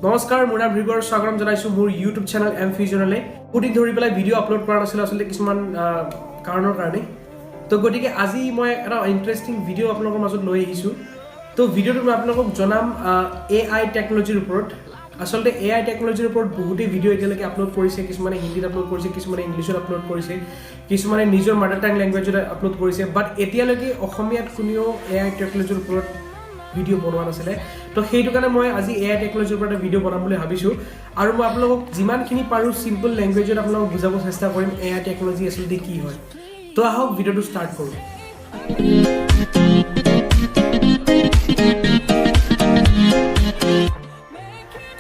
নমস্কাৰ মোৰ নাম হৃগৰ স্বাগতম জনাইছো মোৰ ইউটিউব চেনেল এম ফিউজনলে কোটি ধৰি পেলাই ভিডিঅ' আপলোড কৰা নাছিল আসলে কিছুমান কাৰণৰ কাৰণে তো গতিকে আজি মই এটা ইন্টাৰেষ্টিং ভিডিঅ' আপোনালোকৰ মাজত লৈ আহিছো তো ভিডিঅ'টো মই আপোনালোকক জনাম AI টেকনলজিৰ ওপৰত আসলে AI টেকনলজিৰ ওপৰত বহুতে ভিডিঅ' এতিয়ালৈকে আপলোড কৰিছে কিছুমানে হিন্দীত আপলোড কৰিছে কিছুমানে ইংলিছত আপলোড কৰিছে কিছুমানে নিজৰ মাদাৰ টাং লেংগুৱেজত আপলোড কৰিছে বাট এতিয়ালৈকে অসমীয়াত কোনেও AI টেকনলজিৰ ওপৰত ভিডিঅ' বনোৱা নাছিলে তো সেইটো কাৰণে মই আজি AI টেকনলজিৰ ওপৰত ভিডিঅ' বনাম বুলি ভাবিছো আৰু মই আপোনালোকক যিমানখিনি পাৰো সিম্পল লেংগুৱেজত আপোনালোকক বুজাব চেষ্টা কৰিম AI টেকনলজি আসলে কি হয় তো আহক ভিডিঅ'টো ষ্টাৰ্ট কৰোঁ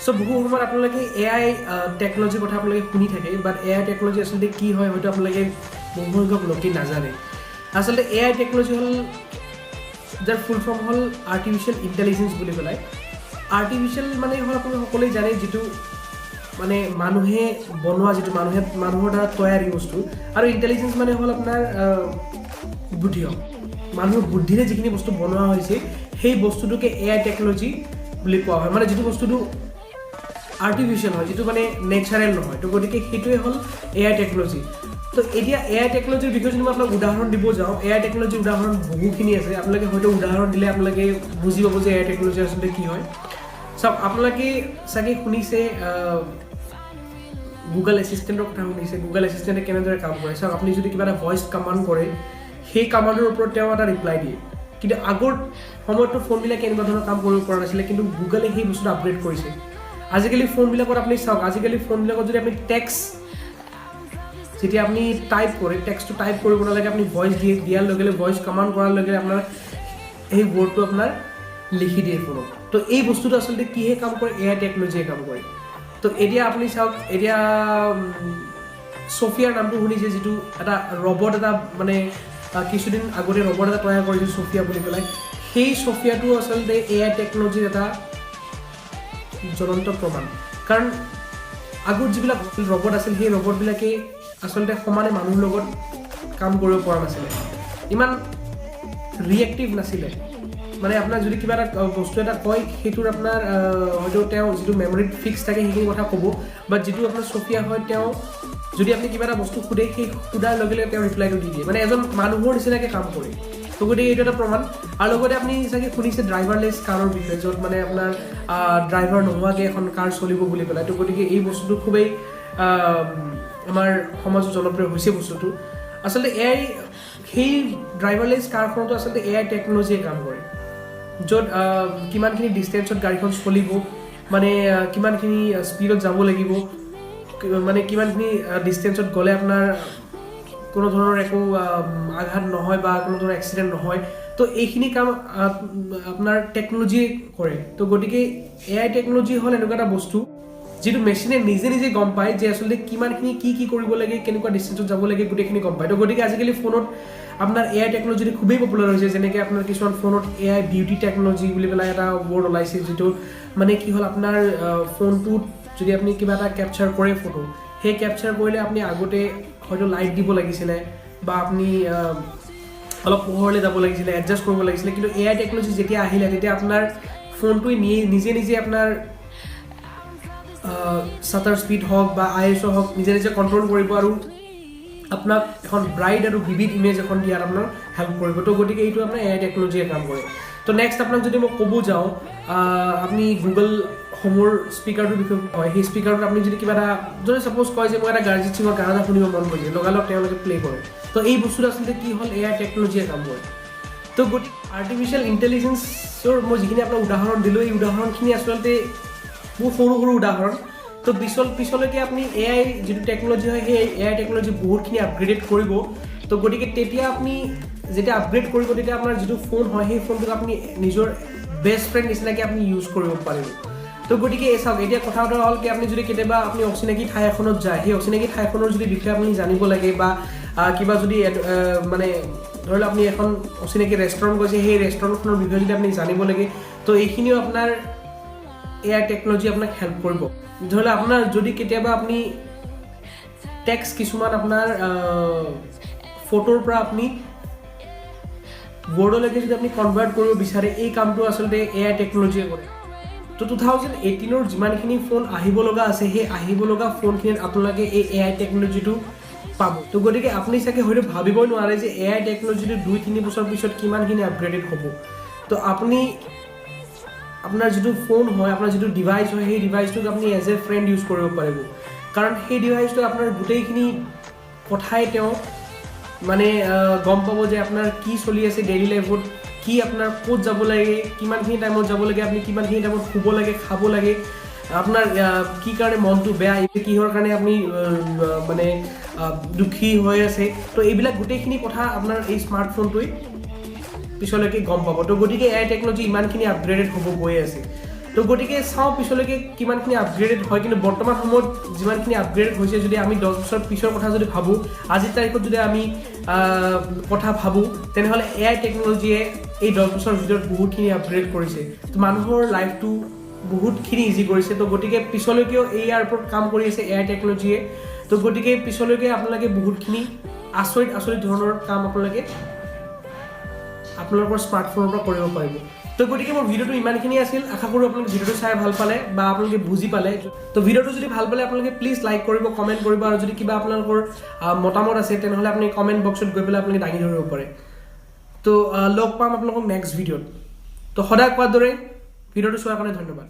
সো বহু সময়ত আপোনালোকে AI টেকনলজিৰ কথা আপোনালোকে শুনি থাকে বাট AI টেকনলজি আসলে কি হয় হয়তো আপোনালোকে বহু সংখ্যক লোকে নাজানে আসলে AI টেকনলজি হল যাৰ ফুল ফৰ্ম হল আৰ্টিফিচিয়েল ইন্টেলিজেন্স বুলি কয় আৰ্টিফিচিয়েল মানে হল আপুনি সকলোৱে জানে যেটো মানে মানুহে বনোৱা যেটো মানুহৰ দ্বাৰা তৈয়াৰী বস্তু আৰু ইন্টেলিজেন্স মানে হল আপোনাৰ বুদ্ধি মানুহৰ বুদ্ধিৰে যিখিনি বস্তু বনোৱা হৈছে সেই বস্তুটোকে AI টেকনলজি বুলি কোৱা হয় মানে যেটো বস্তুটো আৰ্টিফিচিয়েল হয় যেটো মানে নেচাৰেল নহয় তো গতিকে সেইটোৱে হল AI টেকনলজি তো এতিয়া AI টেকনলজিৰ বিষয়ে যদি মই আপোনাক উদাহৰণ দিব যাওঁ AI টেকনলজিৰ উদাহৰণ বহুখিনি আছে আপোনালোকে হয়তো উদাহৰণ দিলে আপোনালোকে বুজি পাব যে AI টেকনলজি আসলে কি হয় সব আপোনালোকে সাগে শুনিছে গুগল এসিস্ট্যান্টৰ কথা শুনিছে গুগল এসিস্ট্যান্টে কেনেদৰে কাম কৰে সব আপুনি যদি কিবা এটা ভয়েস কমান্ড কৰে সেই কমান্ডৰ ওপৰত তেওঁ এটা ৰিপ্লাই দিয়ে কিন্তু আগৰ সময়তো ফোনবিলাকে এনেকুৱা ধৰণৰ কাম কৰিব পৰা নাছিলে কিন্তু গুগলে সেই বস্তুটো আপগ্ৰেড কৰিছে আজিকালি ফোনবিলাকত আপুনি চাওক আজিকালি ফোনবিলাকত যদি আপুনি টেক্সট যেতিয়া আপনি টাইপ কৰে টেক্সটটো টাইপ কৰিব নালাগে আপনি ভয়েস দিয়াৰ লগে লগে ভয়েস কমান্ড কৰাৰ লগে আপোনাৰ এই ৱৰ্ডটো আপোনাৰ লিখি দিয়ে ফোনত তো এই বস্তুটো আসলে কিহে কাম কৰে AI টেকনলজিয়ে কাম কৰে তো এতিয়া আপনি চাওক এতিয়া সোফিয়াৰ নামটো শুনিছে যেটো এটা ৰবট এটা মানে কিছুদিন আগতে ৰবট এটা তৈয়াৰ কৰিছিল সোফিয়া বুলি কয় সেই সোফিয়াটো আসলে AI টেকনলজিৰ এটা জ্বলন্ত প্ৰমাণ কাৰণ আগৰ যিবিলাক ৰবট আছিল সেই ৰবটবিলাকে আসলে সমানে মানুহৰ লগত কাম কৰিব পৰা নাছিলে ইমান ৰিএক্টিভ নাছিলে মানে আপোনাৰ যদি কিবা এটা বস্তু এটা কয় হেতুৰ আপোনাৰ হয়তো তেওঁ যেটো মেমৰিত ফিক্স থাকে হেখিনি কথা ক'ব বাট যেটো আপোনাৰ সোফিয়া হয় তেওঁ যদি আপনি কিবা এটা বস্তু খুদে সেই খুদাৰ লগে লগে তেওঁ ৰিপ্লাইটো দি দিয়ে মানে এজন মানুহৰ নিচিনাকৈ কাম কৰে তো গতিকে এইটো এটা প্ৰমাণ আৰু লগতে আপুনি চাগে শুনিছে ড্ৰাইভাৰলেছ কাৰৰ বিষয়ে য'ত মানে আপোনাৰ ড্ৰাইভাৰ নোহোৱাকৈ এখন কাৰ চলিব বুলি ক'লে তো গতিকে এই বস্তুটো খুবেই আমাৰ সমাজত জনপ্ৰিয় হৈছে বস্তুটো আসলে AI সেই ড্ৰাইভাৰলেছ কাৰখনটো আসলে AI টেকনলজিয়ে কাম কৰে য'ত কিমানখিনি ডিষ্টেন্সত গাড়ীখন চলিব মানে কিমানখিনি স্পীডত যাব লাগিব মানে কিমানখিনি ডিষ্টেন্সত গ'লে আপোনাৰ কোনো ধৰণৰ একো আঘাত নহয় বা কোনো ধৰণৰ এক্সিডেন্ট নহয় তো এইখিনি কাম আপোনাৰ টেকনলজিয়ে কৰে তো গতিকে AI টেকনলজি হল এনেকুৱা এটা বস্তু যেটো মেচিনে নিজে নিজে গম পায় যে আসলে কিমানখিনি কি কৰিব লাগে কেনেকুৱা ডিষ্টেন্সত যাব লাগে গোটেইখিনি গম পায় তো গতিকে আজিকালি ফোনত আপোনাৰ AI টেকনলজি খুবেই পপুলাৰ হৈছে যেনেকৈ আপোনাৰ কিছুমান ফোনত AI বিউটি টেকনলজি বুলি পেলাই এটা ৱৰ্ড ওলাইছে যেটো মানে কি হল আপোনাৰ ফোনটোত যদি আপনি কিবা এটা ক্যাপচাৰ কৰে ফটো সেই ক্যাপচাৰ কৰিলে আপনি আগতে হয়তো লাইট দিব লাগিছিলে বা আপনি অলপ পোহৰলৈ যাব লাগিছিলে এডজাস্ট কৰিব লাগিছিলে কিন্তু AI টেকনলজি যেতিয়া আহিলে তেতিয়া আপোনাৰ ফোনটোই নিজে নিজে আপোনাৰ শাটাৰ স্পীড হওক বা ISO হওক নিজে নিজে কন্ট্ৰোল কৰিব আৰু আপোনাক এখন ব্ৰাইট আৰু ভিভিড ইমেজ এখন দিয়াৰ আপোনাৰ হেল্প কৰিব তো গতিকে এইটো আপোনাৰ AI টেকনলজিয়ে কাম কৰে তো নেক্সট আপোনাক যদি মই ক'ব যাওঁ আপনি গুগল হোমৰ স্পিকাৰটোৰ বিষয়ে হয় সেই স্পিকাৰটোত আপুনি যদি কিবা এটা যদি সাপোজ কয় যে মই এটা গাৰ্জিত সিঙৰ গান এটা শুনিব মন কৰিছে লগালগ তেওঁলোকে প্লে কৰে তো এই বস্তুটো আসলে কি হল AI টেকনলজিয়ে কাম কৰে তো আৰ্টিফিচিয়েল ইন্টেলিজেন্সৰ মই যিখিনি আপোনাক উদাহৰণ দিলোঁ এই উদাহৰণখিনি আচলতে বহুত সৰু সৰু উদাহৰণ তো পিছলৈকে আপুনি AI যেটো টেকনলজি হয় সেই AI টেকনলজি বহুতখিনি আপগ্ৰেড কৰিব তো গতিকে তেতিয়া আপুনি যেতিয়া আপগ্ৰেড কৰিব তেতিয়া আপোনাৰ যেটো ফোন হয় সেই ফোনটোক আপুনি নিজৰ বেষ্ট ফ্ৰেণ্ড নিচিনাকৈ আপুনি ইউজ কৰিব পাৰিব তো গতিকে চাওক এতিয়া কথা হল কি আপুনি যদি কেতিয়াবা আপুনি অচিনাকি ঠাই এখনত যায় সেই অচিনাকি ঠাইখনৰ যদি বিষয়ে আপুনি জানিব লাগে বা কিবা যদি মানে ধৰিলে আপুনি এখন অচিনাকি ৰেষ্টুৰেণ্ট গৈছে সেই ৰেষ্টুৰেণ্টখনৰ বিষয়ে যদি আপুনি জানিব লাগে তো এইখিনিও আপোনাৰ AI টেকনলজি আপোনাক হেল্প কৰিব ধৰিলে আপোনাৰ যদি কেতিয়াবা আপুনি টেক্সট কিছুমান আপোনাৰ ফটোৰ পৰা আপুনি ৱৰ্ডলৈকে যদি আপুনি কনভাৰ্ট কৰিব বিচাৰে এই কামটো আসলে AI টেকনলজিয়ে কৰে তো 2018 যিমানখিনি ফোন আহিব লগা আছে সেই আহিব লগা ফোনখিনিত আপোনালোকে এই AI টেকনলজিটো পাব তো গতিকে আপুনি চাগে হয়তো ভাবিবই নোৱাৰে যে AI টেকনলজিটো 2-3 বছৰ পিছত কিমানখিনি আপগ্ৰেডেড হ'ব তো আপুনি আপোনাৰ যিটো ফোন হয় আপোনাৰ যিটো ডিভাইচ হয় সেই ডিভাইচটোক আপুনি এজ এ ফ্ৰেণ্ড ইউজ কৰিব পাৰিব কাৰণ সেই ডিভাইচটো আপোনাৰ গোটেইখিনি কথাই তেওঁ মানে গম পাব যে আপোনাৰ কি চলি আছে ডেইলি লাইফত কি আপোনাৰ ক'ত যাব লাগে কিমানখিনি টাইমত যাব লাগে আপুনি কিমানখিনি টাইমত শুব লাগে খাব লাগে আপোনাৰ কি কাৰণে মনটো বেয়া কিহৰ কাৰণে আপুনি মানে দুখী হৈ আছে তো এইবিলাক গোটেইখিনি কথা আপোনাৰ এই স্মাৰ্টফোনটোৱে পিছলৈকে গম পাব তো গতিকে AI টেকনলজি ইমানখিনি আপগ্ৰেডেড হ'ব গৈ আছে তো গতিকে চাওঁ পিছলৈকে কিমানখিনি আপগ্ৰেডেড হয় কিন্তু বৰ্তমান সময়ত যিমানখিনি আপগ্ৰেডেড হৈছে যদি আমি 10 বছৰ পিছৰ কথা যদি ভাবোঁ আজিৰ তাৰিখত যদি আমি কথা ভাবোঁ তেনেহ'লে AI টেকনলজিয়ে এই 10 বছৰৰ ভিতৰত বহুতখিনি আপগ্ৰেড কৰিছে তো মানুহৰ লাইফটো বহুতখিনি ইজি কৰিছে তো গতিকে পিছলৈকেও ইয়াৰ ওপৰত কাম কৰি আছে AI টেকনলজিয়ে তো গতিকে পিছলৈকে আপোনালোকে বহুতখিনি আচৰিত ধৰণৰ কাম আপোনালোকৰ স্মাৰ্টফোনৰ পৰা কৰিব পাৰিব তো গতিকে মোৰ ভিডিঅ'টো ইমানখিনি আছিল আশা কৰোঁ আপোনালোকে ভিডিঅ'টো চাই ভাল পালে বা আপোনালোকে বুজি পালে তো ভিডিঅ'টো যদি ভাল পালে আপোনালোকে প্লিজ লাইক কৰিব কমেণ্ট কৰিব আৰু যদি কিবা আপোনালোকৰ মতামত আছে তেনেহ'লে আপুনি কমেণ্ট বক্সত গৈ পেলাই আপোনালোকে দাঙি ধৰিব পাৰে তো লগ পাম আপোনালোকক নেক্সট ভিডিঅ'ত তো সদায় কোৱাৰ দৰে ভিডিঅ'টো চোৱাৰ কাৰণে ধন্যবাদ